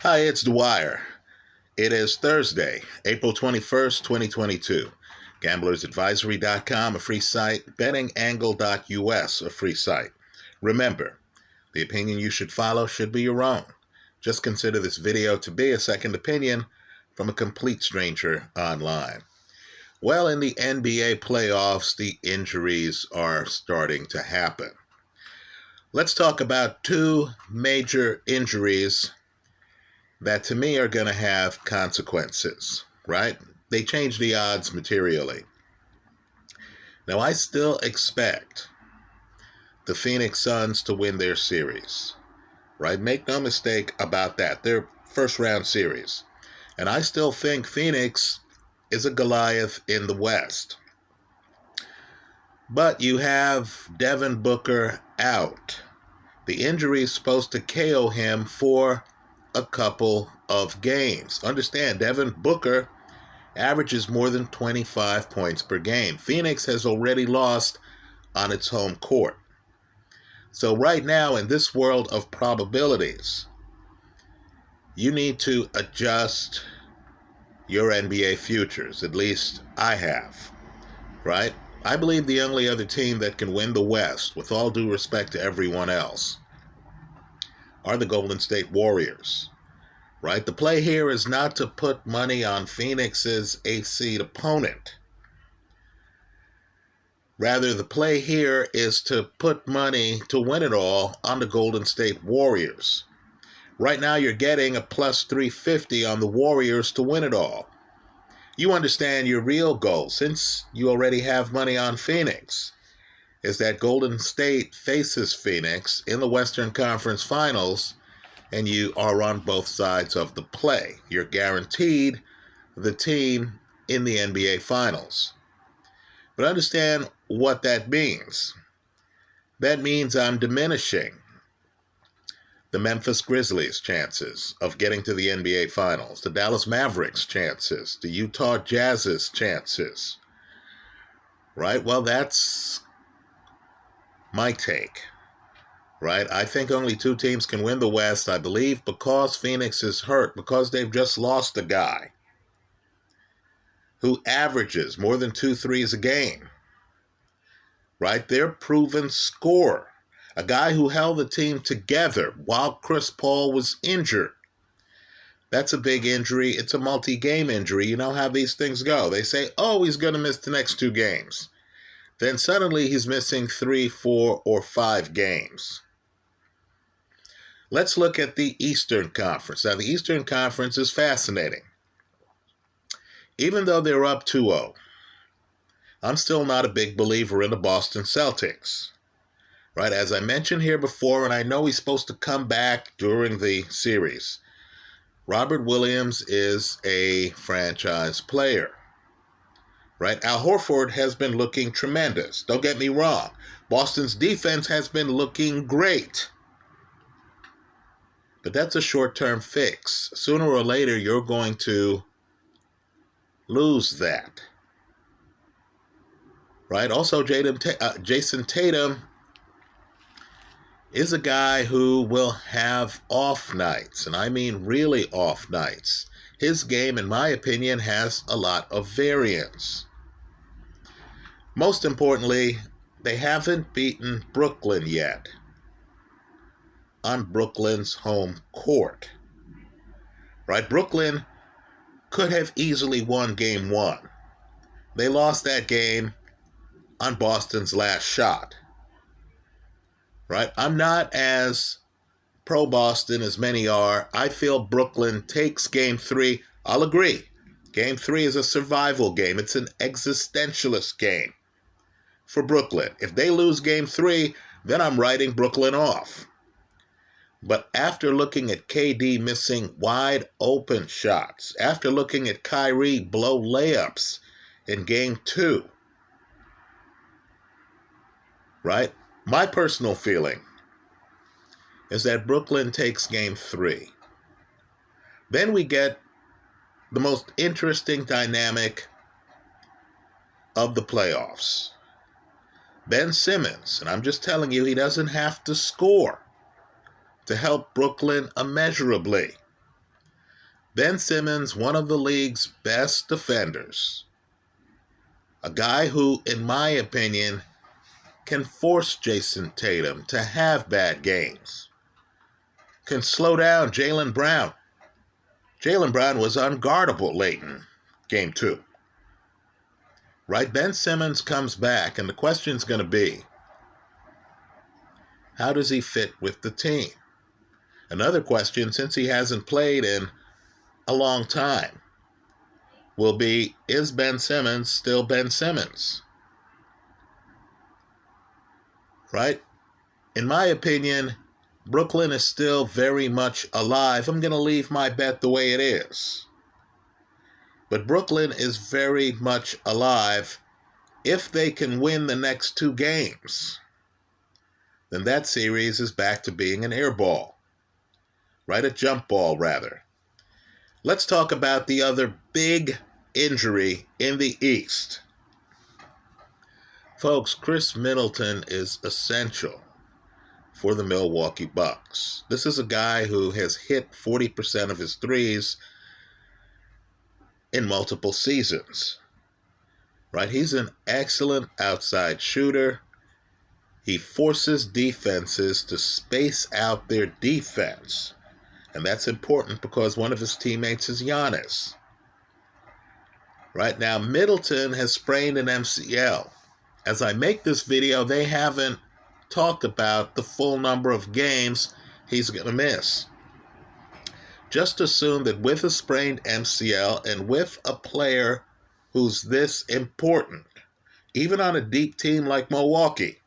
Hi, it's Dwyer. It is Thursday, April 21st, 2022. GamblersAdvisory.com, a free site. BettingAngle.us, a free site. Remember, the opinion you should follow should be your own. Just consider this video to be a second opinion from a complete stranger online. Well, in the NBA playoffs, the injuries are starting to happen. Let's talk about two major injuries that to me are going to have consequences, right? They change the odds materially. Now, I still expect the Phoenix Suns to win their series, right? Make no mistake about that. Their first round series. And I still think Phoenix is a Goliath in the West. But you have Devin Booker out. The injury is supposed to KO him for a couple of games. Understand, Devin Booker averages more than 25 points per game. Phoenix has already lost on its home court. So right now, in this world of probabilities, you need to adjust your NBA futures. At least I have, right? I believe the only other team that can win the West, with all due respect to everyone else, are the Golden State Warriors, right? The play here is not to put money on Phoenix's 8th seed opponent. Rather, the play here is to put money to win it all on the Golden State Warriors. Right now, you're getting a plus 350 on the Warriors to win it all. You understand your real goal, since you already have money on Phoenix, is that Golden State faces Phoenix in the Western Conference Finals, and you are on both sides of the play. You're guaranteed the team in the NBA Finals. But understand what that means. That means I'm diminishing the Memphis Grizzlies' chances of getting to the NBA Finals, the Dallas Mavericks' chances, the Utah Jazz's chances. Right? Well, that's my take. Right? I think only two teams can win the West, I believe, because Phoenix is hurt, because they've just lost a guy who averages more than 2 threes a game. Right? They're proven scorer. A guy who held the team together while Chris Paul was injured. That's a big injury. It's a multi-game injury. You know how these things go. They say, oh, he's going to miss the next 2 games. Then suddenly he's missing 3, 4, or 5 games. Let's look at the Eastern Conference. Now, the Eastern Conference is fascinating. Even though they're up 2-0, I'm still not a big believer in the Boston Celtics. Right? As I mentioned here before, and I know he's supposed to come back during the series, Robert Williams is a franchise player. Right? Al Horford has been looking tremendous. Don't get me wrong. Boston's defense has been looking great. But that's a short-term fix. Sooner or later, you're going to lose that. Right? Also, Jason Tatum is a guy who will have off nights, and I mean really off nights. His game, in my opinion, has a lot of variance. Most importantly, they haven't beaten Brooklyn yet on Brooklyn's home court. Right? Brooklyn could have easily won Game 1. They lost that game on Boston's last shot. Right? I'm not as pro-Boston as many are. I feel Brooklyn takes Game 3. I'll agree. Game 3 is a survival game. It's an existentialist game for Brooklyn. If they lose Game 3, then I'm writing Brooklyn off. But after looking at KD missing wide open shots, after looking at Kyrie blow layups in Game 2, right? My personal feeling is that Brooklyn takes Game 3. Then we get the most interesting dynamic of the playoffs. Ben Simmons, and I'm just telling you, he doesn't have to score to help Brooklyn immeasurably. Ben Simmons, one of the league's best defenders. A guy who, in my opinion, can force Jason Tatum to have bad games. Can slow down Jaylen Brown. Jaylen Brown was unguardable late in Game 2. Right? Ben Simmons comes back, and the question's going to be, how does he fit with the team? Another question, since he hasn't played in a long time, will be, is Ben Simmons still Ben Simmons? Right? In my opinion, Brooklyn is still very much alive. I'm going to leave my bet the way it is. But Brooklyn is very much alive. If they can win the next 2 games, then that series is back to being an air ball. Right? A jump ball, rather. Let's talk about the other big injury in the East. Folks, Khris Middleton is essential for the Milwaukee Bucks. This is a guy who has hit 40% of his threes in multiple seasons. Right? He's an excellent outside shooter. He forces defenses to space out their defense. And that's important because one of his teammates is Giannis. Right now, Middleton has sprained an MCL. As I make this video, they haven't talked about the full number of games he's going to miss. Just assume that with a sprained MCL and with a player who's this important, even on a deep team like Milwaukee,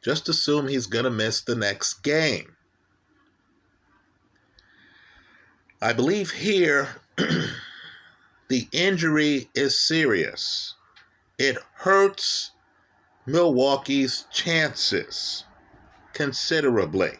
just assume he's going to miss the next game. I believe here the injury is serious. It hurts Milwaukee's chances considerably.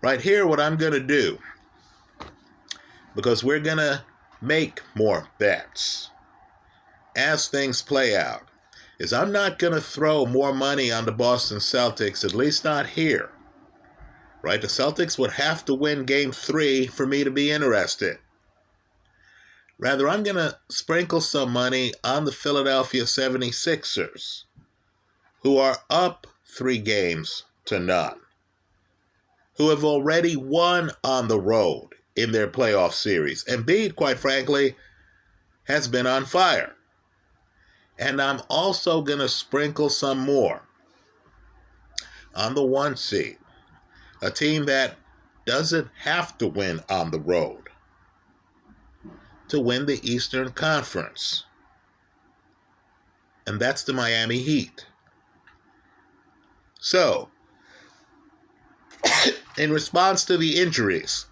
Right here, what I'm going to do, because we're going to make more bets as things play out, is I'm not going to throw more money on the Boston Celtics, at least not here. Right? The Celtics would have to win Game 3 for me to be interested. Rather, I'm going to sprinkle some money on the Philadelphia 76ers, who are up 3-0, who have already won on the road in their playoff series. Embiid, quite frankly, has been on fire. And I'm also going to sprinkle some more on the 1 seed, a team that doesn't have to win on the road to win the Eastern Conference. And that's the Miami Heat. So, in response to the injuries,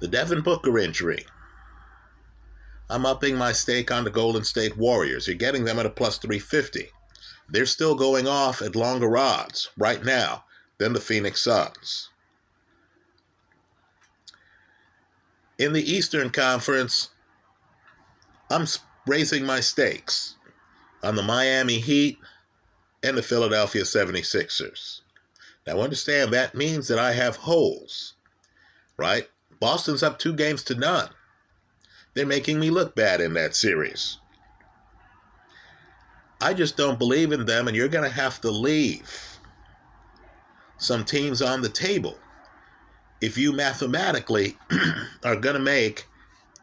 the Devin Booker injury, I'm upping my stake on the Golden State Warriors. You're getting them at a plus 350. They're still going off at longer odds right now than the Phoenix Suns. In the Eastern Conference, I'm raising my stakes on the Miami Heat and the Philadelphia 76ers. Now understand, that means that I have holes, right? Boston's up 2-0. They're making me look bad in that series. I just don't believe in them, and you're going to have to leave some teams on the table if you mathematically are going to make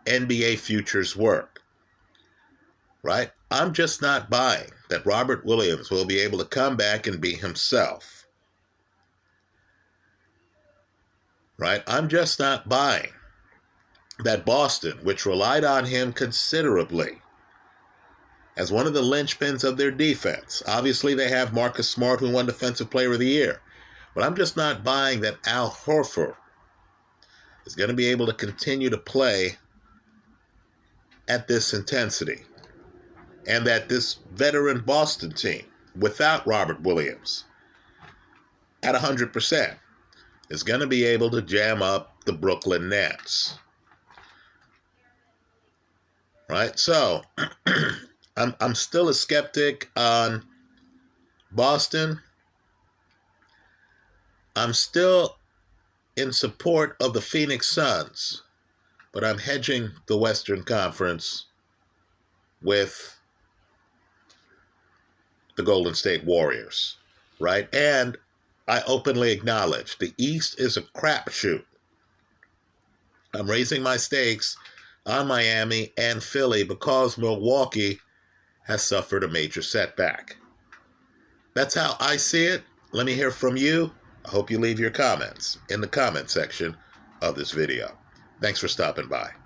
NBA futures work, right? I'm just not buying that Robert Williams will be able to come back and be himself, right? I'm just not buying that Boston, which relied on him considerably as one of the linchpins of their defense. Obviously, they have Marcus Smart, who won Defensive Player of the Year. But I'm just not buying that Al Horford is going to be able to continue to play at this intensity. And that this veteran Boston team, without Robert Williams, at 100%, is going to be able to jam up the Brooklyn Nets. Right? So, I'm still a skeptic on Boston. I'm still in support of the Phoenix Suns, but I'm hedging the Western Conference with the Golden State Warriors, right? And I openly acknowledge the East is a crapshoot. I'm raising my stakes on Miami and Philly because Milwaukee has suffered a major setback. That's how I see it. Let me hear from you. I hope you leave your comments in the comment section of this video. Thanks for stopping by.